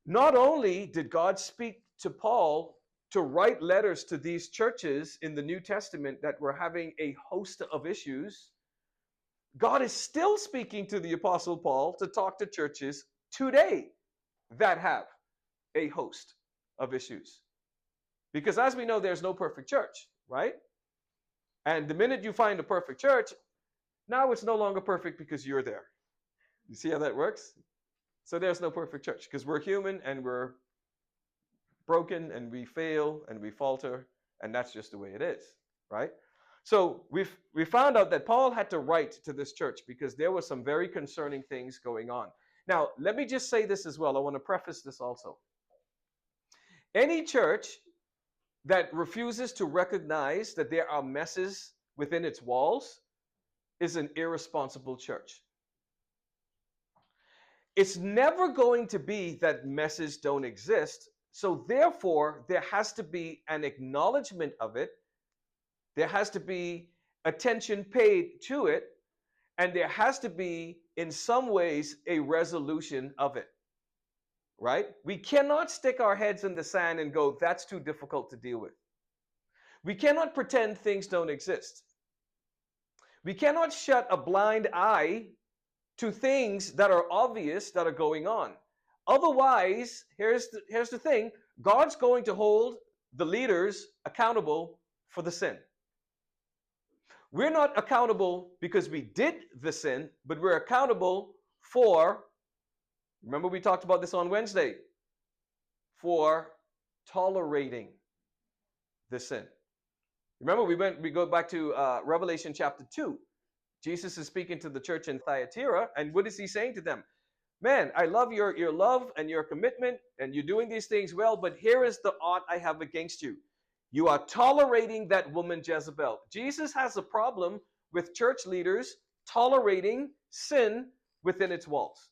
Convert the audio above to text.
Not only did God speak to Paul to write letters to these churches in the New Testament that were having a host of issues, God is still speaking to the Apostle Paul to talk to churches today that have a host of issues. Because as we know, there's no perfect church, right? And the minute you find a perfect church, now it's no longer perfect because you're there. You see how that works? So there's no perfect church because we're human and we're broken and we fail and we falter, and that's just the way it is, right? So we found out that Paul had to write to this church because there were some very concerning things going on. Now, let me just say this as well. I want to preface this also. Any church that refuses to recognize that there are messes within its walls is an irresponsible church. It's never going to be that messes don't exist. So therefore, there has to be an acknowledgement of it. There has to be attention paid to it. And there has to be, in some ways, a resolution of it. Right? We cannot stick our heads in the sand and go, that's too difficult to deal with. We cannot pretend things don't exist. We cannot shut a blind eye to things that are obvious that are going on. Otherwise, here's the thing, God's going to hold the leaders accountable for the sin. We're not accountable because we did the sin, but we're accountable for, remember we talked about this on Wednesday, for tolerating the sin. Remember we go back to Revelation chapter 2. Jesus is speaking to the church in Thyatira, and what is he saying to them? Man, I love your love and your commitment, and you're doing these things well, but here is the ought I have against you. You are tolerating that woman Jezebel. Jesus has a problem with church leaders tolerating sin within its walls.